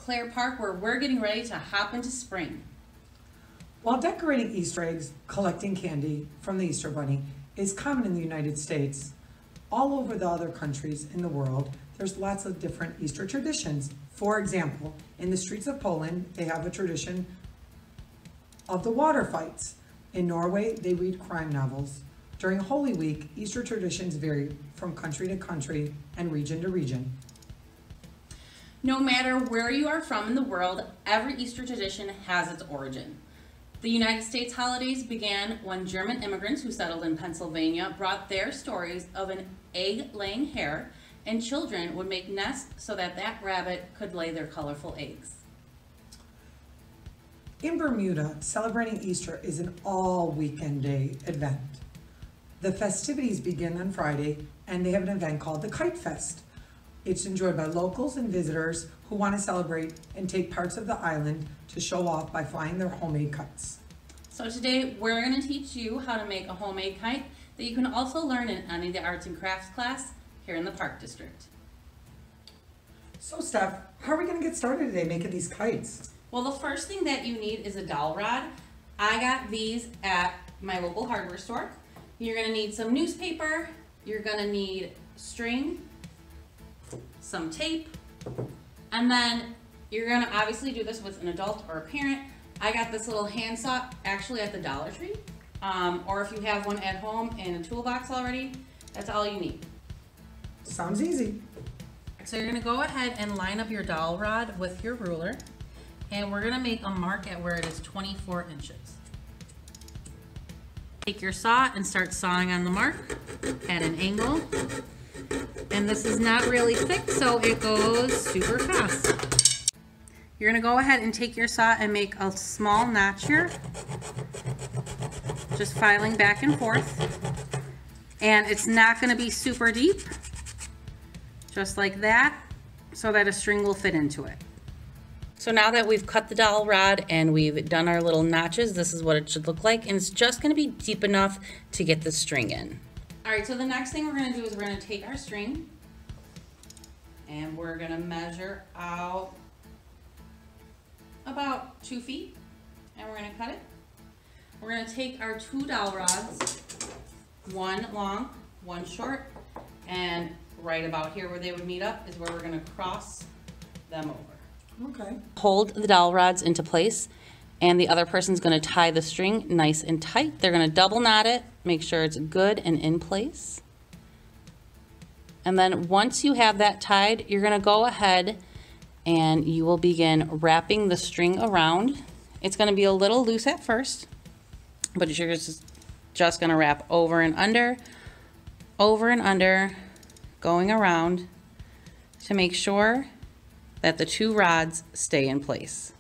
Claire Park, where we're getting ready to hop into spring. While decorating Easter eggs, collecting candy from the Easter Bunny is common in the United States, all over the other countries in the world, there's lots of different Easter traditions. For example, in the streets of Poland, they have a tradition of the water fights. In Norway, they read crime novels. During Holy Week, Easter traditions vary from country to country and region to region. No matter where you are from in the world, every Easter tradition has its origin. The United States holidays began when German immigrants who settled in Pennsylvania brought their stories of an egg-laying hare, and children would make nests so that rabbit could lay their colorful eggs. In Bermuda, celebrating Easter is an all-weekend day event. The festivities begin on Friday, and they have an event called the Kite Fest. It's enjoyed by locals and visitors who want to celebrate and take parts of the island to show off by flying their homemade kites. So today we're going to teach you how to make a homemade kite that you can also learn in any of the arts and crafts class here in the Park District. So Steph, how are we going to get started today making these kites? Well, the first thing that you need is a dowel rod. I got these at my local hardware store. You're going to need some newspaper, you're going to need string, some tape, and then you're going to obviously do this with an adult or a parent. I got this little handsaw actually at the Dollar Tree, or if you have one at home in a toolbox already, that's all you need. Sounds easy. So you're going to go ahead and line up your dowel rod with your ruler, and we're going to make a mark at where it is 24 inches. Take your saw and start sawing on the mark at an angle. And this is not really thick, so it goes super fast. You're gonna go ahead and take your saw and make a small notch here, just filing back and forth. And it's not gonna be super deep, just like that, so that a string will fit into it. So now that we've cut the dowel rod and we've done our little notches, this is what it should look like, and it's just gonna be deep enough to get the string in. All right, so the next thing we're gonna do is we're gonna take our string and we're gonna measure out about 2 feet, and we're gonna cut it. We're gonna take our 2 dowel rods, one long, one short, and right about here where they would meet up is where we're gonna cross them over. Okay. Hold the dowel rods into place, and the other person's going to tie the string nice and tight. They're going to double knot it, make sure it's good and in place. And then once you have that tied, you're going to go ahead and you will begin wrapping the string around. It's going to be a little loose at first, but you're just going to wrap over and under, going around to make sure that the 2 rods stay in place.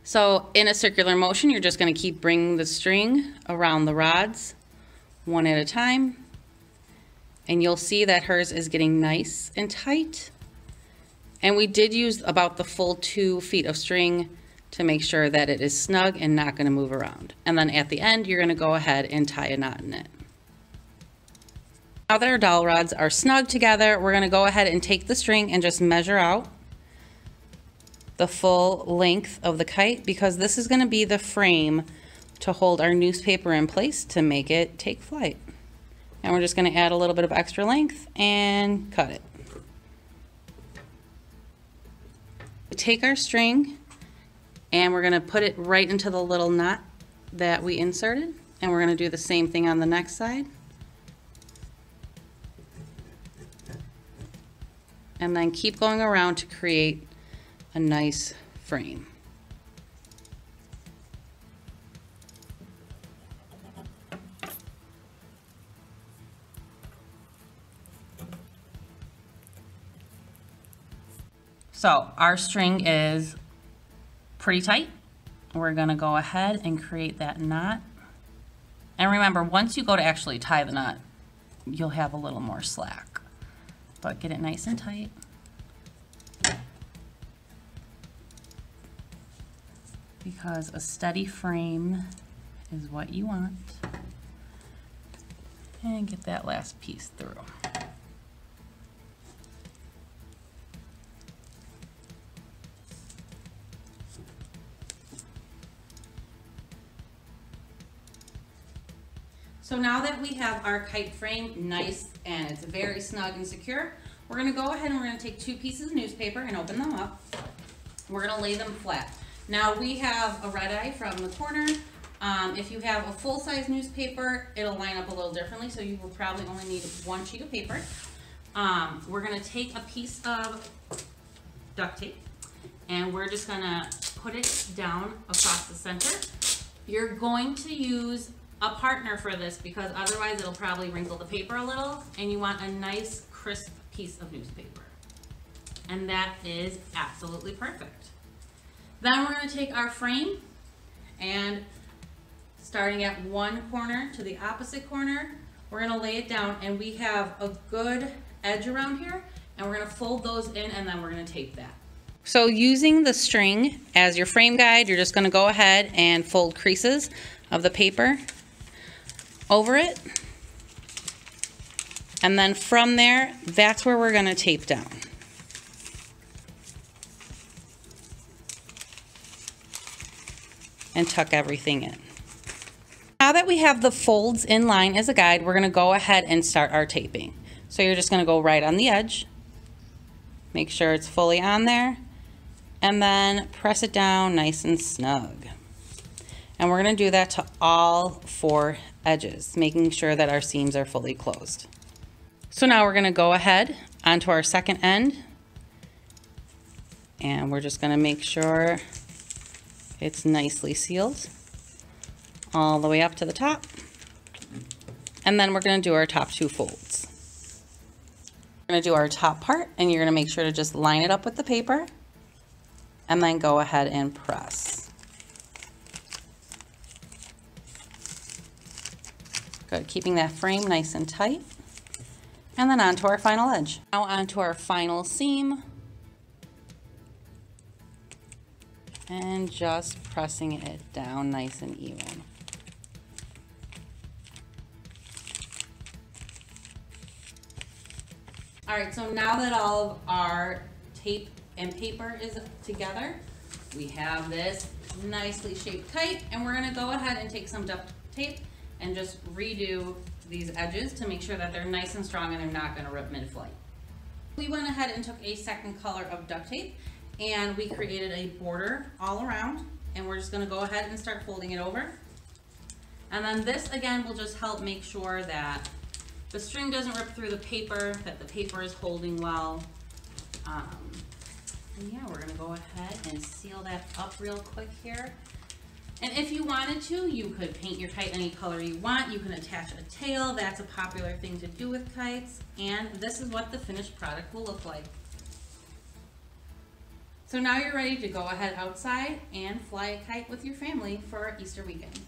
So in a circular motion, you're just going to keep bringing the string around the rods one at a time, and you'll see that hers is getting nice and tight. And we did use about the full 2 feet of string to make sure that it is snug and not going to move around. And then at the end, you're going to go ahead and tie a knot in it. Now that our dowel rods are snug together, we're going to go ahead and take the string and just measure out the full length of the kite, because this is going to be the frame to hold our newspaper in place to make it take flight. And we're just going to add a little bit of extra length and cut it. Take our string and we're going to put it right into the little knot that we inserted, and we're going to do the same thing on the next side. And then keep going around to create a nice frame. So our string is pretty tight. We're gonna go ahead and create that knot. And remember, once you go to actually tie the knot, you'll have a little more slack, but get it nice and tight. Because a steady frame is what you want. And get that last piece through. So now that we have our kite frame nice and it's very snug and secure, we're gonna go ahead and we're gonna take 2 pieces of newspaper and open them up. We're gonna lay them flat. Now we have a red eye from the corner. If you have a full-size newspaper, it'll line up a little differently, so you will probably only need 1 sheet of paper. We're gonna take a piece of duct tape and we're just gonna put it down across the center. You're going to use a partner for this because otherwise it'll probably wrinkle the paper a little, and you want a nice crisp piece of newspaper. And that is absolutely perfect. Then we're gonna take our frame and starting at one corner to the opposite corner, we're gonna lay it down, and we have a good edge around here, and we're gonna fold those in, and then we're gonna tape that. So using the string as your frame guide, you're just gonna go ahead and fold creases of the paper over it. And then from there, that's where we're gonna tape down. And tuck everything in. Now that we have the folds in line as a guide, we're gonna go ahead and start our taping. So you're just gonna go right on the edge, make sure it's fully on there, and then press it down nice and snug. And we're gonna do that to all 4 edges, making sure that our seams are fully closed. So now we're gonna go ahead onto our second end, and we're just gonna make sure it's nicely sealed all the way up to the top. And then we're gonna do our top 2 folds. We're gonna do our top part, and you're gonna make sure to just line it up with the paper and then go ahead and press. Good, keeping that frame nice and tight. And then onto our final edge. Now onto our final seam. And just pressing it down nice and even. All right, so now that all of our tape and paper is together, we have this nicely shaped kite, and we're gonna go ahead and take some duct tape and just redo these edges to make sure that they're nice and strong and they're not gonna rip mid-flight. We went ahead and took a second color of duct tape and we created a border all around, and we're just gonna go ahead and start folding it over. And then this again will just help make sure that the string doesn't rip through the paper, that the paper is holding well. And yeah, we're gonna go ahead and seal that up real quick here. And if you wanted to, you could paint your kite any color you want. You can attach a tail. That's a popular thing to do with kites. And this is what the finished product will look like. So now you're ready to go ahead outside and fly a kite with your family for Easter weekend.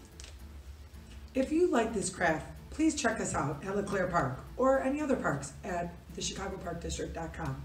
If you like this craft, please check us out at LeClaire Park or any other parks at thechicagoparkdistrict.com.